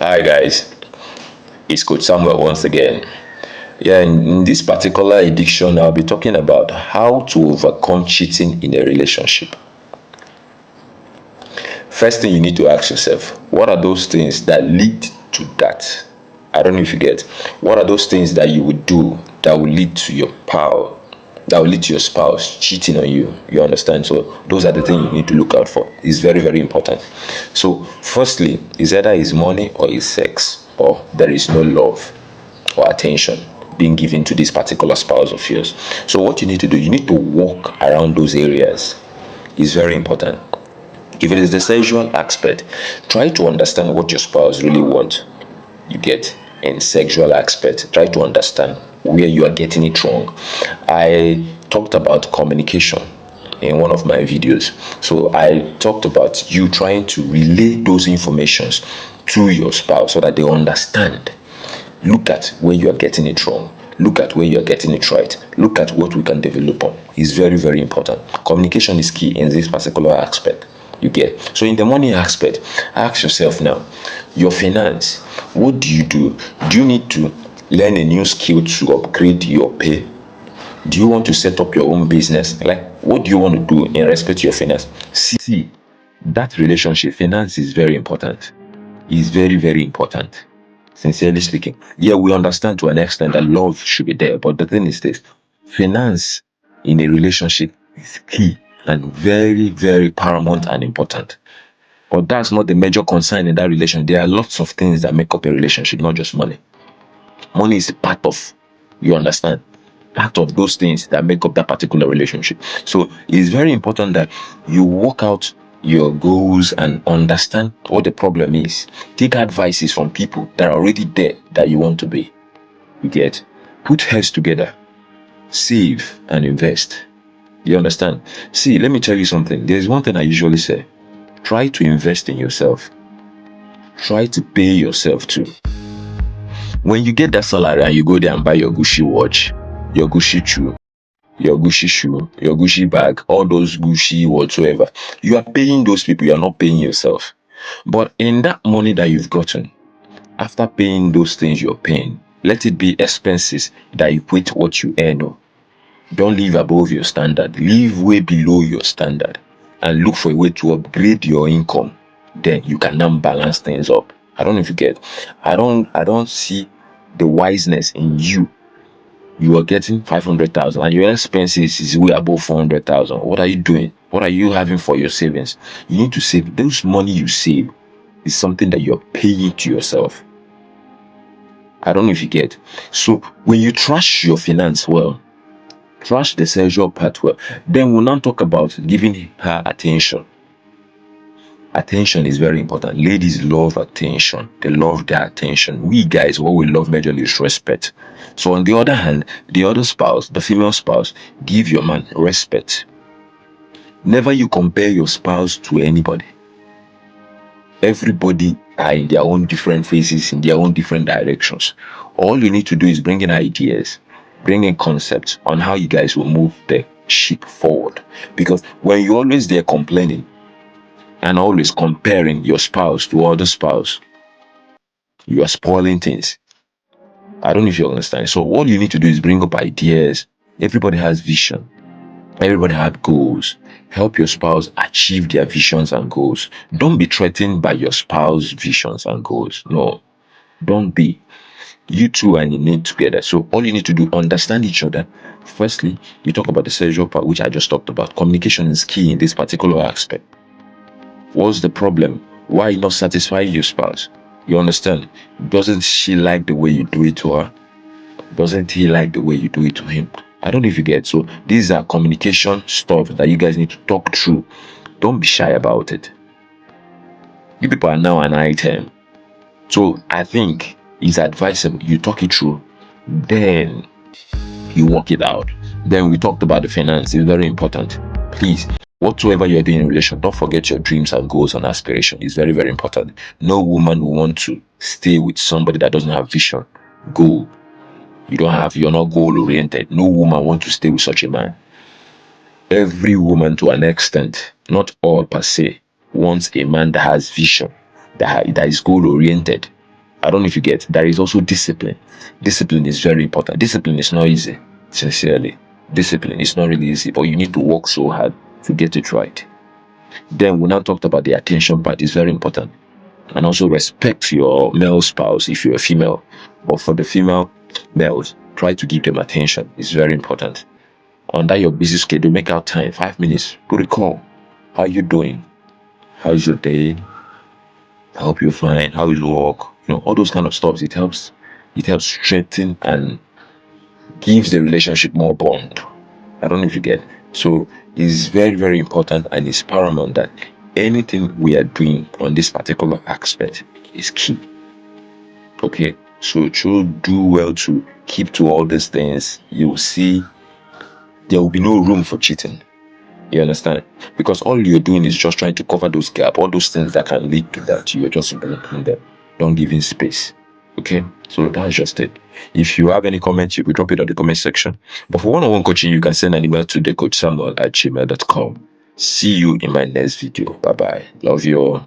Hi guys, it's Coach Samuel once again. Yeah, in this particular edition, I'll be talking about how to overcome cheating in a relationship. First thing you need to ask yourself, what are those things that lead to that? I don't know if you get. What are those things that you would do that will lead to your pal, that will lead to your spouse cheating on you? You understand? So those are the things you need to look out for. It's very, very important. So firstly, is either is money or is sex, or there is no love or attention being given to this particular spouse of yours. So what you need to do, you need to walk around those areas. It's very important. If it is the sexual aspect, try to understand what your spouse really wants. You get in sexual aspect. Try to understand where you are getting it wrong. I talked about communication in one of my videos. So I talked about you trying to relay those informations to your spouse so that they understand. Look at where you are getting it wrong. Look at where you are getting it right. Look at what we can develop on. It's very, very important. Communication is key in this particular aspect. You get. So in the money aspect, ask yourself now, your finance, what do you do? Do you need to learn a new skill to upgrade your pay? Do you want to set up your own business? Like, what do you want to do in respect to your finance? See, that relationship, finance is very important. Is very, very important. Sincerely speaking. Yeah, we understand to an extent that love should be there, but the thing is this, finance in a relationship is key and very, very paramount and important. But that's not the major concern in that relation. There are lots of things that make up a relationship, not just money. Money is a part of, you understand, part of those things that make up that particular relationship. So it's very important that you work out your goals and understand what the problem is. Take advices from people that are already there that you want to be. You get, put heads together, save and invest. You understand? See, let me tell you something. There's one thing I usually say: try to invest in yourself, try to pay yourself too. When you get that salary and you go there and buy your Gucci watch, your Gucci shoe, your Gucci bag, all those Gucci whatsoever, you are paying those people, you are not paying yourself. But in that money that you've gotten, after paying those things you're paying, let it be expenses that equate what you earn. Oh. Don't live above your standard, live way below your standard, and look for a way to upgrade your income. Then you can now balance things up. I don't know if you get. I don't see the wiseness in you. You are getting 500,000 and your expenses is way above 400,000. What are you doing? What are you having for your savings? You need to save. Those money you save is something that you're paying to yourself. I don't know if you get. So when you trash your finance well, trash the sexual part well, then we'll now talk about giving her attention. Attention is very important. Ladies love attention. They love their attention. We guys, what we love majorly is respect. So on the other hand, the other spouse, the female spouse, give your man respect. Never you compare your spouse to anybody. Everybody are in their own different phases, in their own different directions. All you need to do is bring in ideas, bring in concepts on how you guys will move the ship forward. Because when you're always there complaining and always comparing your spouse to other spouse, you are spoiling things. I don't know if you understand. So all you need to do is bring up ideas. Everybody has vision. Everybody has goals. Help your spouse achieve their visions and goals. Don't be threatened by your spouse's visions and goals. No, don't be. You two are in it together. So all you need to do, understand each other. Firstly, you talk about the sexual part, which I just talked about. Communication is key in this particular aspect. What's the problem? Why are you not satisfying your spouse? You understand? Doesn't she like the way you do it to her? Doesn't he like the way you do it to him? I don't know if you get. So these are communication stuff that you guys need to talk through. Don't be shy about it. You people are now an item. So I think it's advisable you talk it through, then you work it out. Then we talked about the finance. It's very important. Please, whatsoever you're doing in relation, don't forget your dreams and goals and aspiration. It's very, very important. No woman will want to stay with somebody that doesn't have vision, goal. You're not goal oriented. No woman wants to stay with such a man. Every woman to an extent, not all per se, wants a man that has vision, that is goal oriented. I don't know if you get. There is also discipline. Discipline is very important. Discipline is not easy, sincerely. Discipline is not really easy, but you need to work so hard to get it right. Then we now talked about the attention part is very important. And also respect your male spouse if you're a female. But for the female males, try to give them attention. It's very important. Under your busy schedule, make out time, 5 minutes, put a call. How you doing? How's your day? I hope you're fine. How is work? All those kind of stuff. It helps strengthen and gives the relationship more bond. I don't know if you get. So it's very, very important and it's paramount that anything we are doing on this particular aspect is key. Okay. So to do well to keep to all these things, you'll see there will be no room for cheating. You understand? Because all you're doing is just trying to cover those gaps, all those things that can lead to that. You're just blocking them. Don't give in space. Okay? So that's just it. If you have any comments, you can drop it on the comment section. But for one-on-one coaching, you can send an email to thecoachsamuel@gmail.com. See you in my next video. Bye-bye. Love you all.